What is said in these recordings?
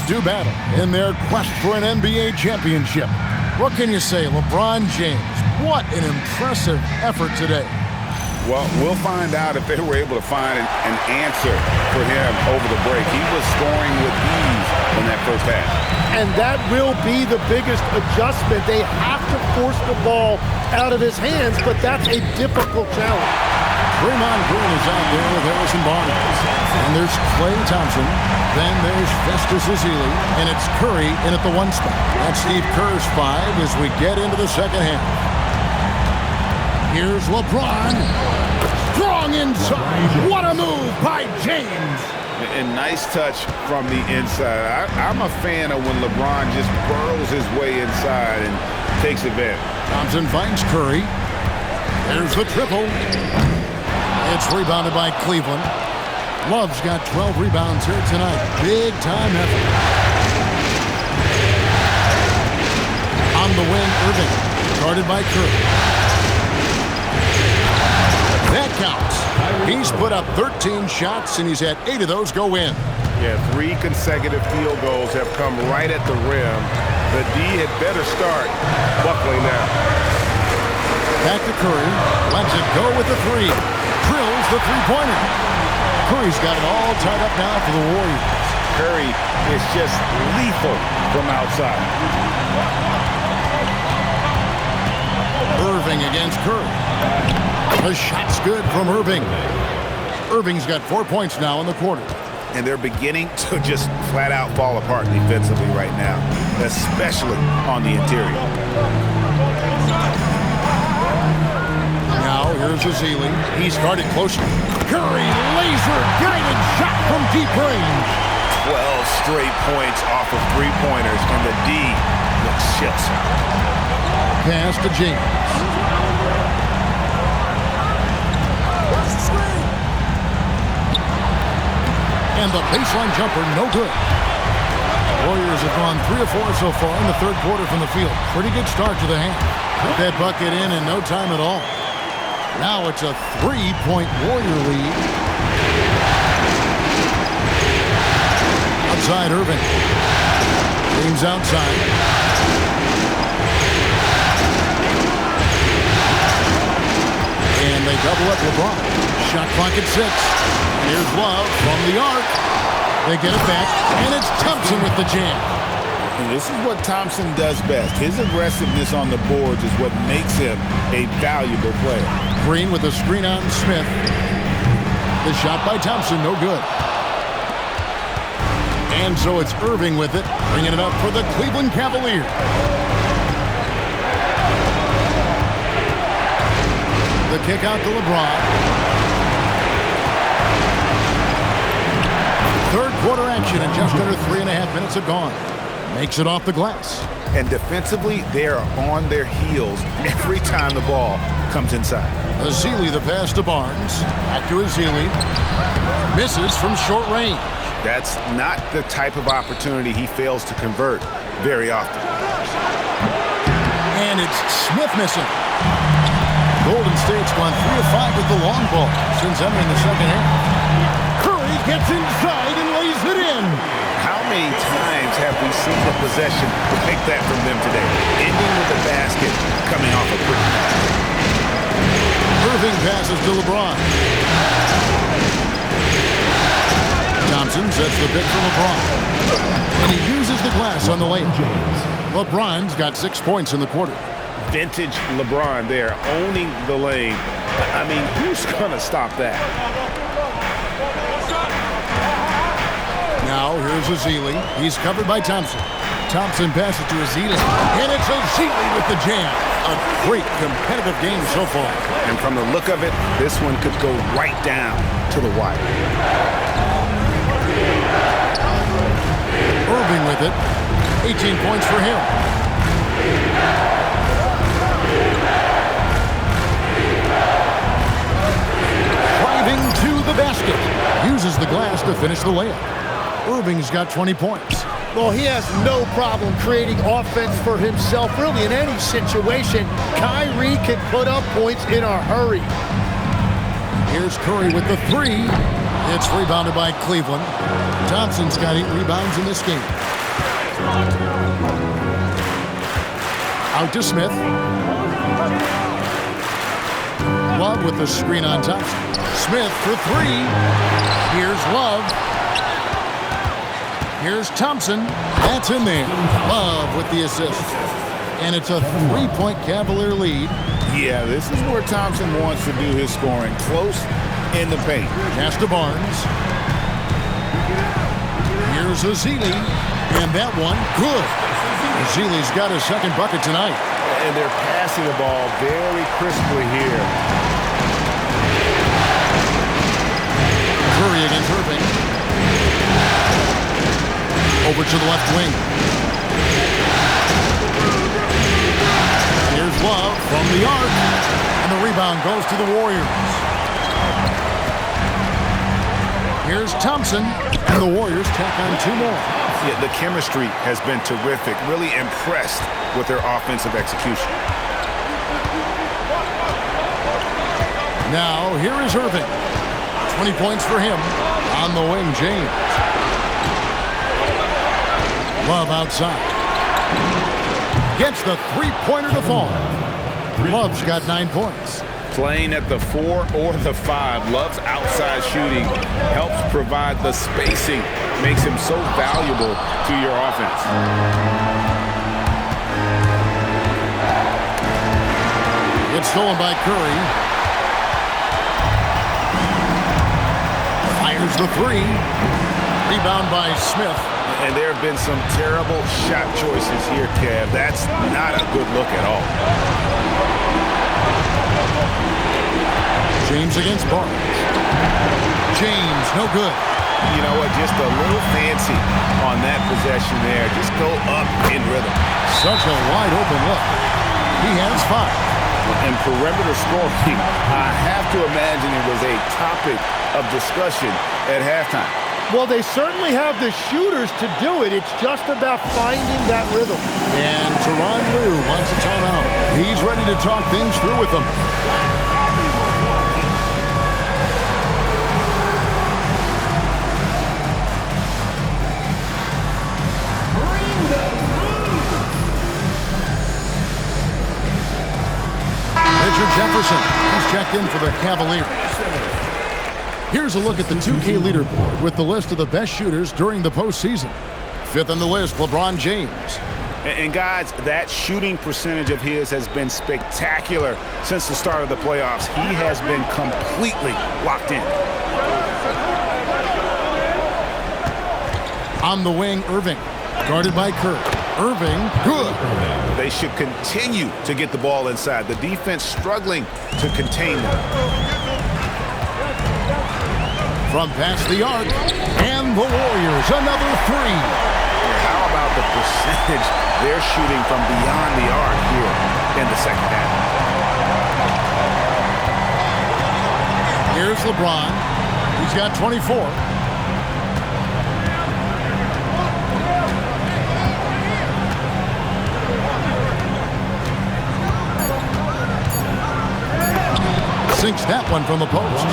do battle in their quest for an NBA championship. What can you say, LeBron James? What an impressive effort today. Well, we'll find out if they were able to find an answer for him over the break. He was scoring with ease in that first half. And that will be the biggest adjustment. They have to force the ball out of his hands, but that's a difficult challenge. Draymond Green is out there with Harrison Barnes. And there's Klay Thompson. Then there's Festus Ezeli. And it's Curry in at the 1 spot. That's Steve Kerr's 5 as we get into the second half. Here's LeBron. Strong inside. What a move by James. And nice touch from the inside. I'm a fan of when LeBron just burrows his way inside and takes advantage. Thompson finds Curry. There's the triple. It's rebounded by Cleveland. Love's got 12 rebounds here tonight. Big time effort. On the wing, Irving. Guarded by Curry. That counts. He's put up 13 shots, and he's had 8 of those go in. Yeah, 3 consecutive field goals have come right at the rim. The D had better start buckling now. Back to Curry. Lets it go with the 3. Drills the three-pointer. Curry's got it all tied up now for the Warriors. Curry is just lethal from outside. Irving against Curry. The shot's good from Irving. Irving's got 4 points now in the quarter. And they're beginning to just flat out fall apart defensively right now, especially on the interior. Now here's Ezeli. He's guarded closely. Curry, laser-guided shot from deep range. 12 straight points off of three-pointers, and the D looks chips. Pass to James. And the baseline jumper, no good. Warriors have gone 3 of 4 so far in the third quarter from the field. Pretty good start to the half. Put that bucket in no time at all. Now it's a 3-point Warrior lead. Outside Irving. James outside. And they double up LeBron. Shot clock at 6. Here's Love from the arc. They get it back, and it's Thompson with the jam. And this is what Thompson does best. His aggressiveness on the boards is what makes him a valuable player. Green with a screen on Smith. The shot by Thompson, no good. And so it's Irving with it, bringing it up for the Cleveland Cavaliers. The kick out to LeBron. Third quarter action, and just under 3.5 minutes have gone. Makes it off the glass. And defensively, they are on their heels every time the ball comes inside. Ezeli the pass to Barnes. Back to Ezeli. Misses from short range. That's not the type of opportunity he fails to convert very often. And it's Smith missing. Golden State's gone 3 of 5 with the long ball since entering the second half. Curry gets inside and lays it in. How many times have we seen the possession like that from them today? Ending with the basket coming off a quick pass. Irving passes to LeBron. Thompson sets the pick for LeBron. And he uses the glass on the lane. LeBron's got 6 points in the quarter. Vintage LeBron there, owning the lane. I mean, who's going to stop that? Now, here's Ezeli. He's covered by Thompson. Thompson passes to Ezeli. And it's Ezeli with the jam. A great competitive game so far. And from the look of it, this one could go right down to the wire. Irving with it. 18 points for him. Driving to the basket. Uses the glass to finish the layup. Irving's got 20 points. Well, he has no problem creating offense for himself, really, in any situation. Kyrie can put up points in a hurry. Here's Curry with the 3. It's rebounded by Cleveland. Thompson's got 8 rebounds in this game. Out to Smith. Love with the screen on Thompson. Smith for 3. Here's Love. Here's Thompson. That's in there. Love with the assist. And it's a 3-point Cavalier lead. Yeah, this is where Thompson wants to do his scoring. Close in the paint. Pass to Barnes. Here's Azili. And that one, good. Azili's got his second bucket tonight. And they're passing the ball very crisply here. Curry against Irving. Over to the left wing. Here's Love from the arc. And the rebound goes to the Warriors. Here's Thompson. And the Warriors tack on 2 more. Yeah, the chemistry has been terrific. Really impressed with their offensive execution. Now, here is Irving. 20 points for him. On the wing, James. Love outside. Gets the 3-pointer to fall. Love's got 9 points. Playing at the 4 or the 5, Love's outside shooting helps provide the spacing, makes him so valuable to your offense. It's stolen by Curry. Fires the 3. Rebound by Smith. And there have been some terrible shot choices here, Kev. That's not a good look at all. James against Barnes. James, no good. You know what? Just a little fancy on that possession there. Just go up in rhythm. Such a wide open look. He has 5. And perimeter scoring, I have to imagine it was a topic of discussion at halftime. Well, they certainly have the shooters to do it. It's just about finding that rhythm. And Tyronn Lue wants a timeout. He's ready to talk things through with them. Richard Jefferson, he's checked in for the Cavaliers. Here's a look at the 2K leaderboard with the list of the best shooters during the postseason. 5th on the list, LeBron James. And guys, that shooting percentage of his has been spectacular since the start of the playoffs. He has been completely locked in. On the wing, Irving, guarded by Curry. Irving, good. They should continue to get the ball inside. The defense struggling to contain them. From past the arc, and the Warriors, another 3. How about the percentage they're shooting from beyond the arc here in the second half? Here's LeBron. He's got 24. Sinks that one from the post.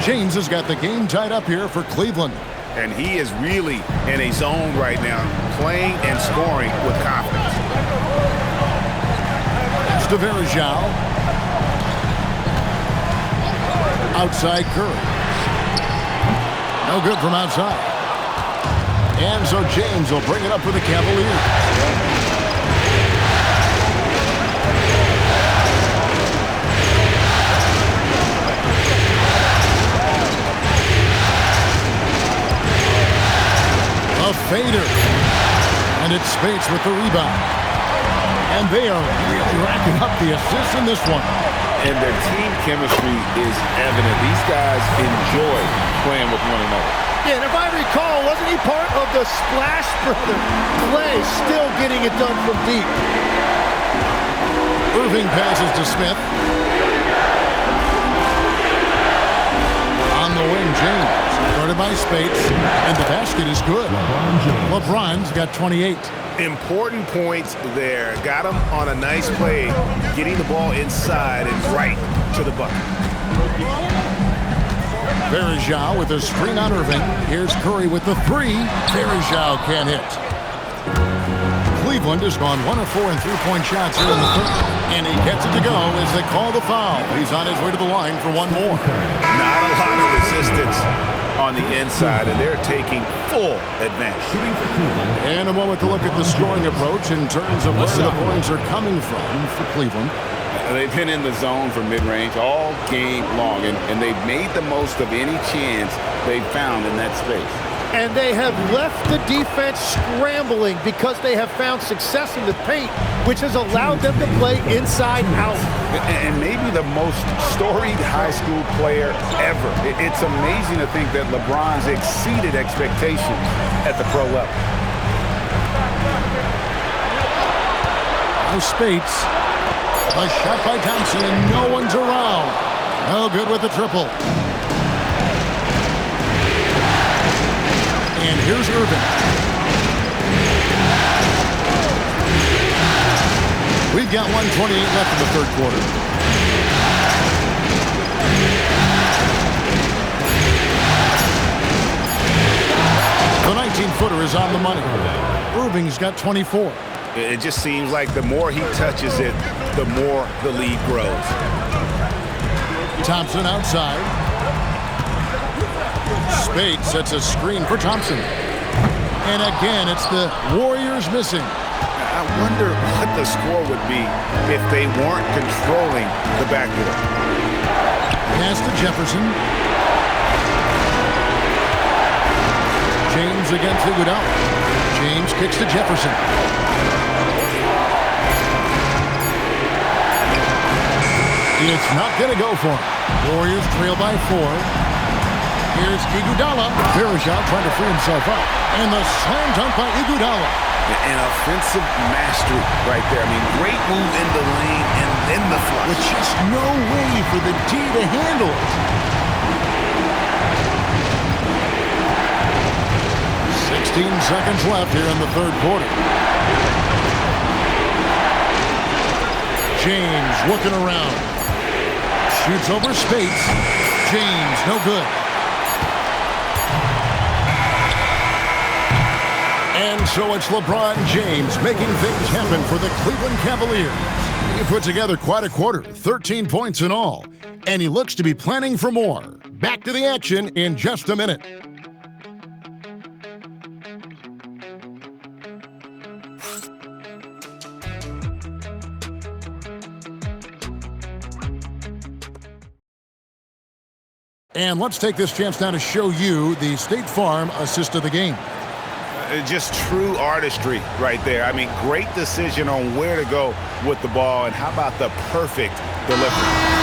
James has got the game tied up here for Cleveland. And he is really in a zone right now, playing and scoring with confidence. It's to Varejao. Outside Curry. No good from outside. And so James will bring it up for the Cavaliers. Fader, and it's Spates with the rebound. And they are really racking up the assists in this one. And their team chemistry is evident. These guys enjoy playing with one another. Yeah, and if I recall, wasn't he part of the Splash Brother play, still getting it done from deep? Irving passes to Smith. On the wing, James. Guarded by Spates, and the basket is good. LeBron's got 28. Important points there. Got him on a nice play, getting the ball inside and right to the bucket. Verjao with a screen on Irving. Here's Curry with the three. Verjao can't hit. Cleveland has gone 1 of 4 in three-point shots here in the third. And he gets it to go as they call the foul. He's on his way to the line for one more. Not a lot of resistance on the inside, and they're taking full advantage. And a moment to look at the scoring approach in terms of where the points are coming from for Cleveland. They've been in the zone for mid-range all game long, and they've made the most of any chance they've found in that space. And they have left the defense scrambling because they have found success in the paint, which has allowed them to play inside out. And maybe the most storied high school player ever. It's amazing to think that LeBron's exceeded expectations at the pro level. Now Spates. A shot by Thompson, and no one's around. No good with the triple. And here's Irving. We've got 1:28 left in the third quarter. The 19-footer is on the money. Irving's got 24. It just seems like the more he touches it, the more the lead grows. Thompson outside. Spade sets a screen for Thompson. And again, it's the Warriors missing. I wonder what the score would be if they weren't controlling the backdoor. Pass to Jefferson. James against Iguodala. James kicks to Jefferson. It's not going to go for him. Warriors trail by 4. Here's Iguodala. Verjao trying to free himself up. And the slam dunk by Iguodala. An offensive mastery right there. I mean, great move in the lane and then the flush. With just no way for the D to handle it. 16 seconds left here in the third quarter. James looking around. Shoots over Spates. James, no good. And so it's LeBron James making things happen for the Cleveland Cavaliers. He put together quite a quarter, 13 points in all. And he looks to be planning for more. Back to the action in just a minute. And let's take this chance now to show you the State Farm assist of the game. Just true artistry right there. I mean, great decision on where to go with the ball, and how about the perfect delivery?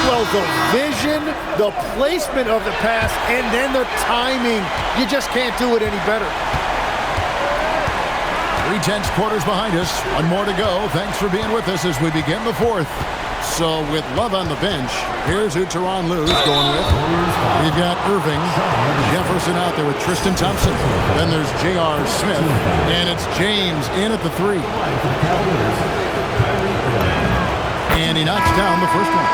Well, the vision, the placement of the pass, and then the timing. You just can't do it any better. 3 tenths quarters behind us. One more to go. Thanks for being with us as we begin the fourth. So with Love on the bench, here's who Tyronn Lue's going with. We've got Irving, Jefferson out there with Tristan Thompson. Then there's J.R. Smith, and it's James in at the 3. And he knocks down the first one.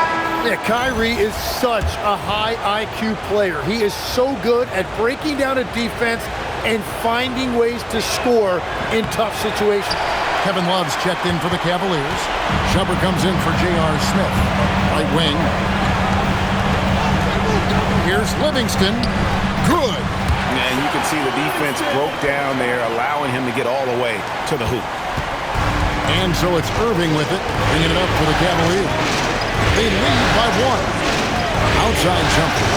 Yeah, Kyrie is such a high IQ player. He is so good at breaking down a defense and finding ways to score in tough situations. Kevin Love's checked in for the Cavaliers. Schubert comes in for J.R. Smith. Right wing. Here's Livingston. Good. And you can see the defense broke down there, allowing him to get all the way to the hoop. And so it's Irving with it, bringing it up for the Cavaliers. They lead by 1. Outside jumper.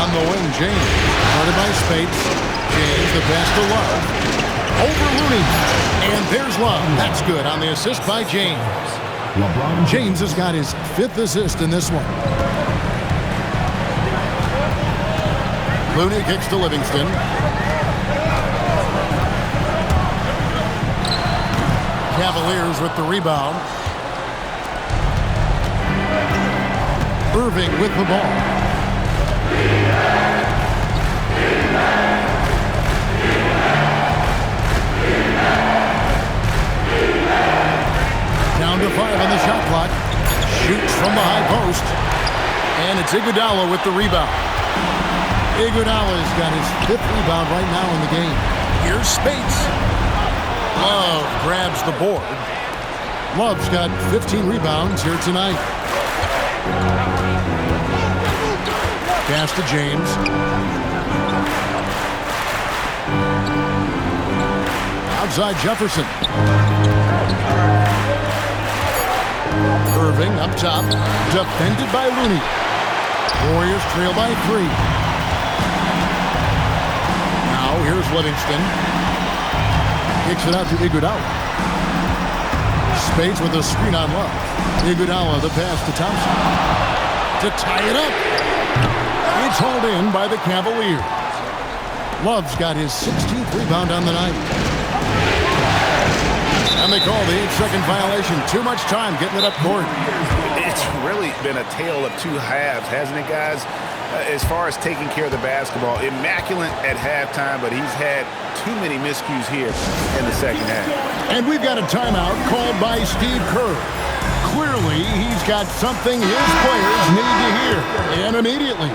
On the wing, James. Started by Spates. James, the pass to Love. Over Looney. And there's Love. That's good on the assist by James. James has got his 5th assist in this one. Looney kicks to Livingston. Cavaliers with the rebound. Irving with the ball. Down to 5 on the shot clock. Shoots from the high post. it's Iguodala with the rebound. Iguodala's got his 5th rebound right now in the game. Here's Spates. Love grabs the board. Love's got 15 rebounds here tonight. Pass to James. Outside Jefferson. Irving up top. Defended by Looney. Warriors trail by 3. Now here's Livingston. Kicks it out to Iguodala. Spates with a screen on Love. Iguodala the pass to Thompson. To tie it up. It's hauled in by the Cavaliers. Love's got his 16th rebound on the night. And they call the 8-second violation. Too much time getting it up court. It's really been a tale of 2 halves, hasn't it, guys? As far as taking care of the basketball, immaculate at halftime, but he's had too many miscues here in the second half. And we've got a timeout called by Steve Kerr. Clearly, he's got something his players need to hear, and immediately.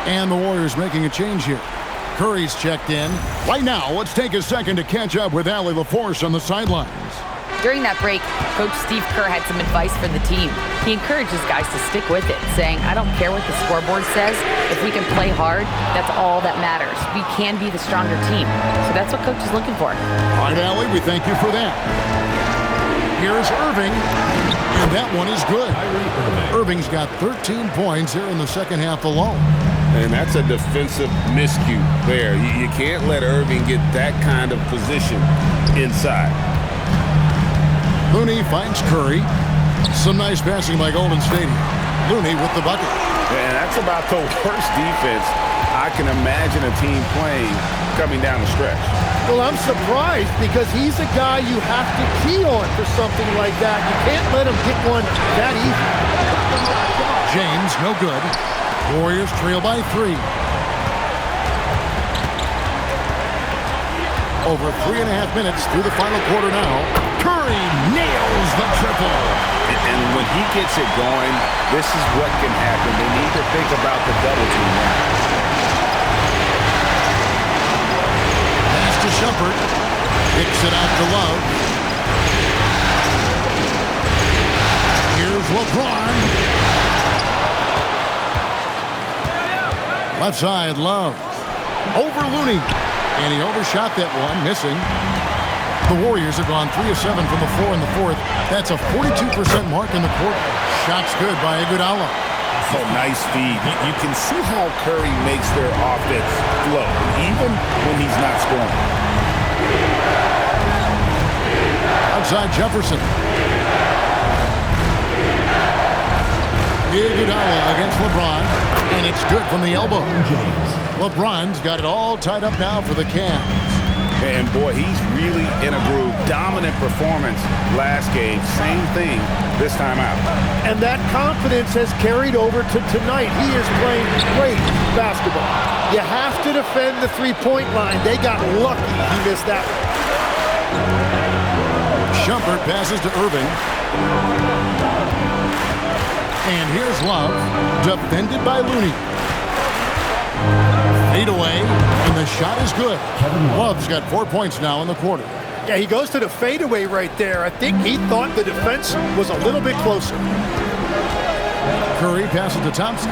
And the Warriors making a change here. Curry's checked in. Right now, let's take a second to catch up with Allie LaForce on the sidelines. During that break, Coach Steve Kerr had some advice for the team. He encourages guys to stick with it, saying, I don't care what the scoreboard says. If we can play hard, that's all that matters. We can be the stronger team. So that's what Coach is looking for. All right, Allie, we thank you for that. Here's Irving, and that one is good. Irving's got 13 points here in the second half alone. And that's a defensive miscue there. You can't let Irving get that kind of position inside. Looney finds Curry. Some nice passing by Golden State. Looney with the bucket. And that's about the worst defense I can imagine a team playing coming down the stretch. Well, I'm surprised because he's a guy you have to key on for something like that. You can't let him get one that easy. James, no good. Warriors trail by 3. Over 3.5 minutes through the final quarter now. Curry nails the triple. And when he gets it going, this is what can happen. They need to think about the double team now. Pass to Shumpert. Kicks it out to Love. Here's LeBron. Left side, Love. Over Looney. And he overshot that one, missing. The Warriors have gone 3 of 7 from the floor in the 4th. That's a 42% mark in the quarter. Shots good by Iguodala. Oh, nice feed. You can see how Curry makes their offense flow, even when he's not scoring. Outside Jefferson. Iguodala against LeBron. And it's good from the elbow. LeBron's got it all tied up now for the Cavs. And boy, he's really in a groove. Dominant performance last game. Same thing this time out. And that confidence has carried over to tonight. He is playing great basketball. You have to defend the three-point line. They got lucky he missed that one. Shumpert passes to Irving. And here's Love, defended by Looney. Fade away, and the shot is good. Love's got 4 points now in the quarter. Yeah, he goes to the fadeaway right there. I think he thought the defense was a little bit closer. Curry passes to Thompson.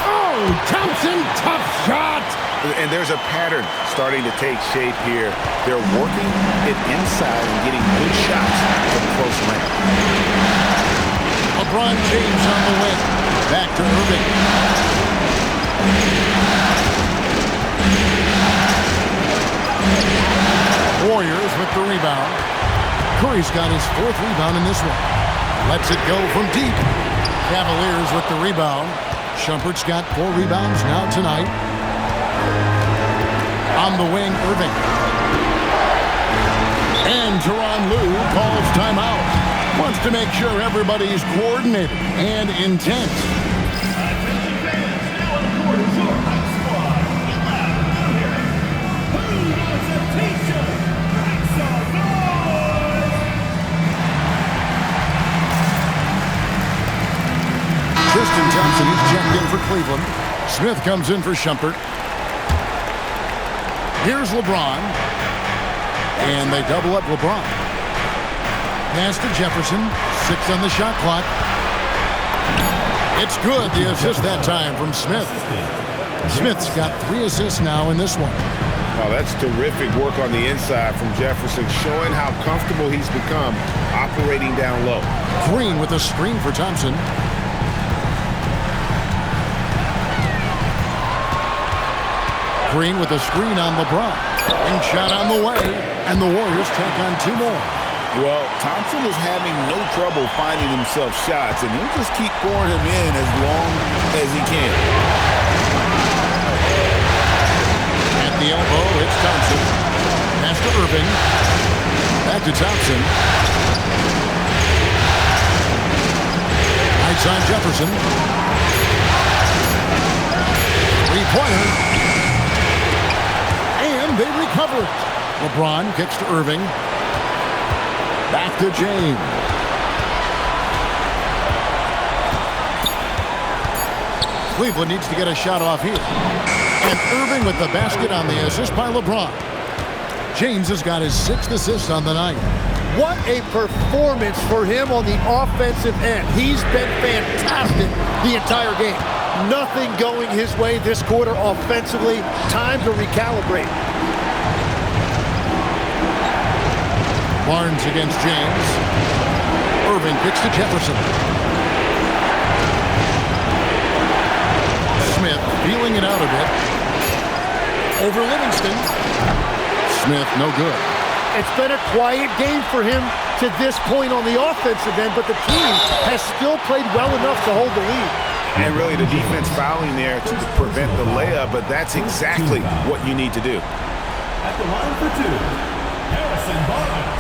Oh, Thompson, tough shot! And there's a pattern starting to take shape here. They're working it inside and getting good shots from close range. LeBron James on the win. Back to Irving. Warriors with the rebound. Curry's got his 4th rebound in this one. Lets it go from deep. Cavaliers with the rebound. Shumpert's got 4 rebounds now tonight. On the wing, Irving. And Tyronn Lue calls timeout. Wants to make sure everybody's coordinated and intent. Tristan Thompson, he's checked in for Cleveland. Smith comes in for Shumpert. Here's LeBron. And they double up LeBron. Pass to Jefferson. 6 on the shot clock. It's good. The assist that time from Smith. Smith's got 3 assists now in this one. Oh, that's terrific work on the inside from Jefferson, showing how comfortable he's become operating down low. Green with a screen for Thompson. Green with a screen on LeBron. And shot on the way. And the Warriors take on 2 more. Well, Thompson is having no trouble finding himself shots, and he'll just keep pouring him in as long as he can. At the elbow, it's Thompson. Pass to Irving. Back to Thompson. Right side Jefferson. 3-pointer. And they recover it. LeBron kicks to Irving. Back to James. Cleveland needs to get a shot off here. And Irving with the basket on the assist by LeBron. James has got his 6th assist on the night. What a performance for him on the offensive end. He's been fantastic the entire game. Nothing going his way this quarter offensively. Time to recalibrate. Barnes against James. Irving kicks to Jefferson. Smith feeling it out a bit. Over Livingston. Smith, no good. It's been a quiet game for him to this point on the offensive end, but the team has still played well enough to hold the lead. And really the defense fouling there to prevent the layup, but that's exactly what you need to do. At the line for 2, Harrison Barnes.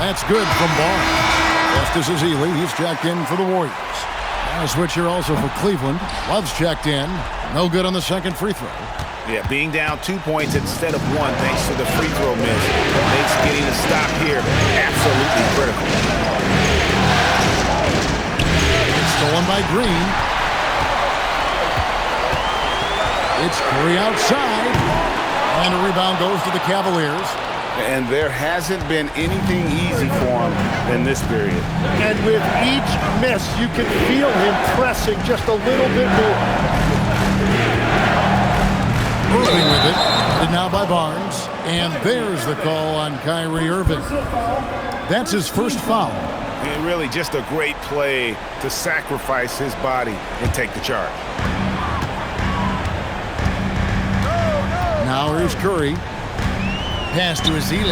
That's good from Barnes. Justice Ezeli, he's checked in for the Warriors. Now a switch here also for Cleveland. Love's checked in. No good on the second free throw. Yeah, being down 2 points instead of 1 thanks to the free throw miss makes getting a stop here absolutely critical. It's stolen by Green. It's Curry outside. And a rebound goes to the Cavaliers. And there hasn't been anything easy for him in this period. And with each miss, you can feel him pressing just a little bit more. Irving with it. And now by Barnes. And there's the call on Kyrie Irving. That's his first foul. And really just a great play to sacrifice his body and take the charge. Now here's Curry. Pass to Ezeli.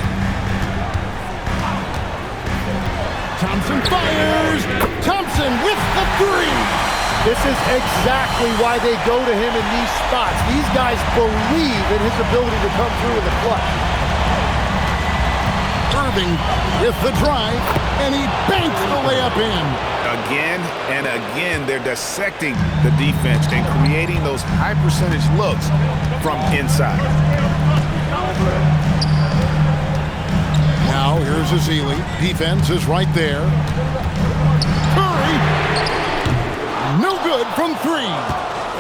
Thompson fires. Thompson with the 3. This is exactly why they go to him in these spots. These guys believe in his ability to come through in the clutch. Irving with the drive, and he banks the layup in. Again and again, they're dissecting the defense and creating those high percentage looks from inside. Now here's Ezeli. Defense is right there. Curry. No good from 3.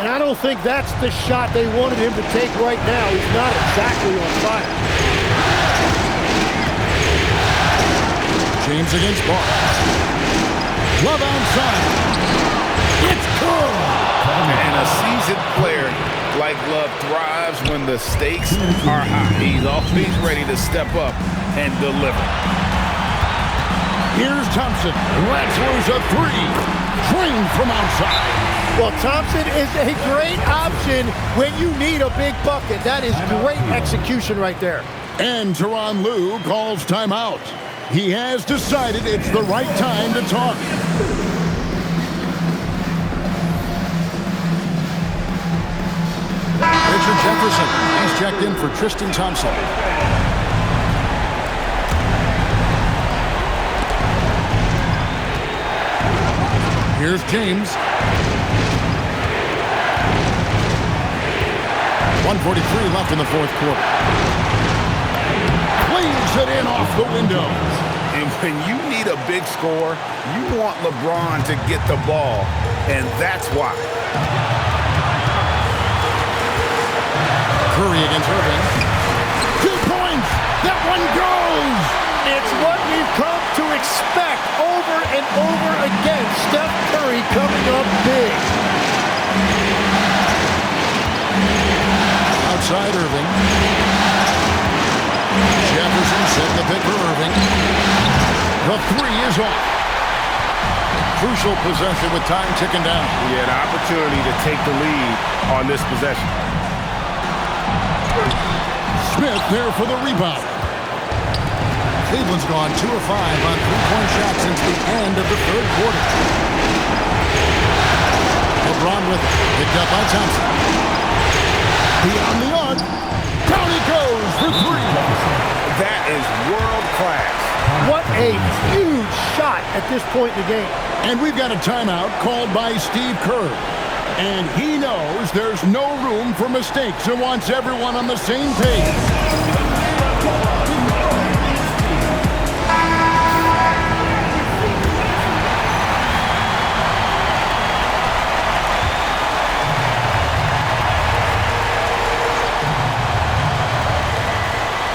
And I don't think that's the shot they wanted him to take right now. He's not exactly on fire. James against Barnes. Love outside. It's good. And a seasoned player like Love thrives when the stakes are high. He's always ready to step up and deliver. Here's Thompson. Rattler's a 3. Drained from outside. Well, Thompson is a great option when you need a big bucket. That is great execution right there. And Tyronn Lue calls timeout. He has decided it's the right time to talk. Richard Jefferson. He's checked in for Tristan Thompson. Here's James. 1:43 left in the fourth quarter. Plays it in off the window. And when you need a big score, you want LeBron to get the ball, and that's why. Curry against Irving. 2 points. That one goes. It's what we've come to expect over and over again. Steph Curry coming up big. Outside Irving. Jefferson set the pick for Irving. The three is off. Crucial possession with time ticking down. He had an opportunity to take the lead on this possession. Smith there for the rebound. Cleveland's gone 2 of 5 on three-point shots since the end of the third quarter. LeBron with it. Picked up by Thompson. Beyond the arc. Down he goes for three. That is world class. What a huge shot at this point in the game. And we've got a timeout called by Steve Kerr. And he knows there's no room for mistakes and wants everyone on the same page.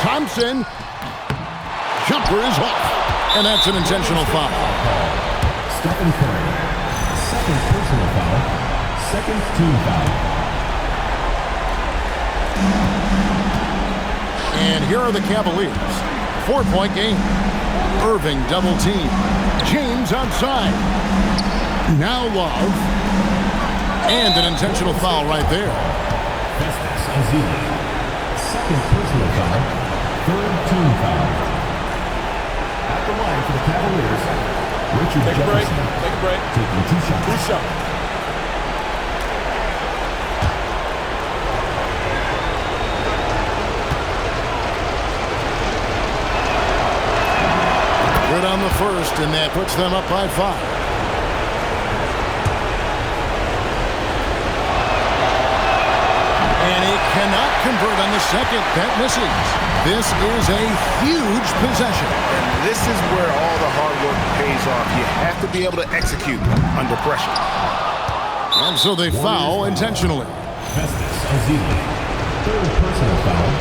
Thompson. Jumper is off. And that's an intentional foul. Stephen Curry. Second personal foul. Second team foul. And here are the Cavaliers. 4-point game. Irving double team. James outside. Now Love. And an intentional foul right there. Second personal foul. Third team foul. At the line for the Cavaliers, Richard Jefferson. Take a break. Taking 2 shots. Good on the first, and that puts them up by 5. And he cannot convert on the second. That misses. This is a huge possession. And this is where all the hard work pays off. You have to be able to execute under pressure. And so they foul intentionally. Festus Ezeli. Third personal foul.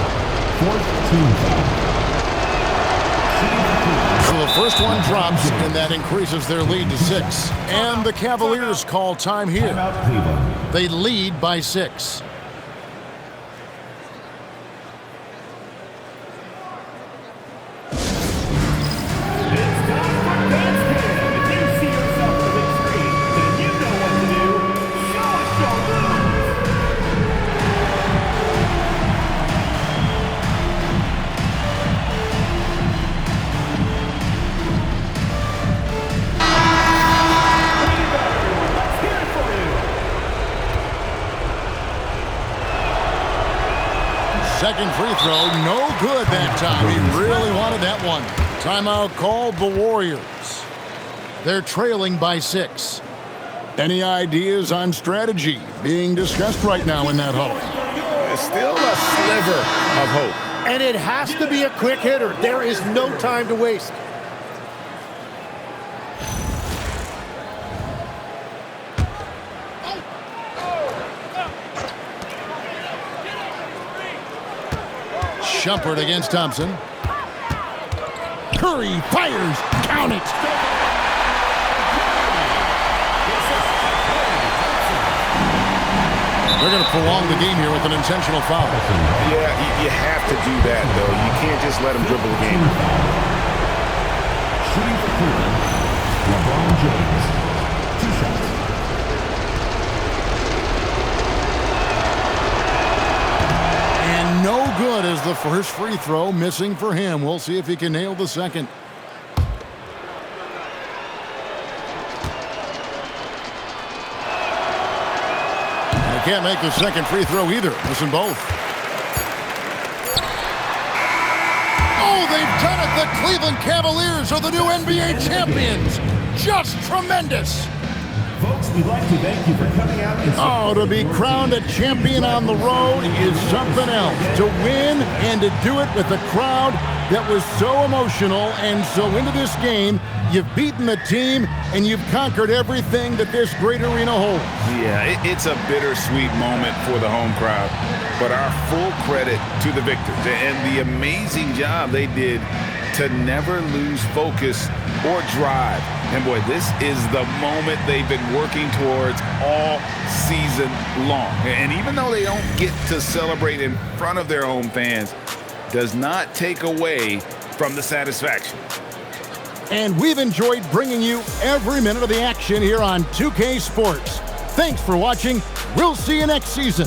Fourth team foul. So the first one drops, and that increases their lead to 6. And the Cavaliers call time here. They lead by 6. Second free throw, no good that time. He really wanted that one. Timeout called the Warriors. They're trailing by 6. Any ideas on strategy being discussed right now in that huddle? Still a sliver of hope. And it has to be a quick hitter. There is no time to waste. Shumpert against Thompson. Curry fires. Count it. They're going to prolong the game here with an intentional foul. Yeah, you have to do that, though. You can't just let them dribble the game. Shooting for Cleveland, LeBron James. 2 shots. And no good as the first free throw, missing for him. We'll see if he can nail the second. He can't make the second free throw either. Missing both. Oh, they've done it. The Cleveland Cavaliers are the new NBA champions. Just tremendous. Folks, we'd like to thank you for coming out and Oh, to be crowned a champion on the road is something else. To win and to do it with a crowd that was so emotional and so into this game, you've beaten the team and you've conquered everything that this great arena holds. Yeah, it's a bittersweet moment for the home crowd, but our full credit to the victors and the amazing job they did to never lose focus or drive. And boy, this is the moment they've been working towards all season long. And even though they don't get to celebrate in front of their home fans, does not take away from the satisfaction. And we've enjoyed bringing you every minute of the action here on 2K Sports. Thanks for watching. We'll see you next season.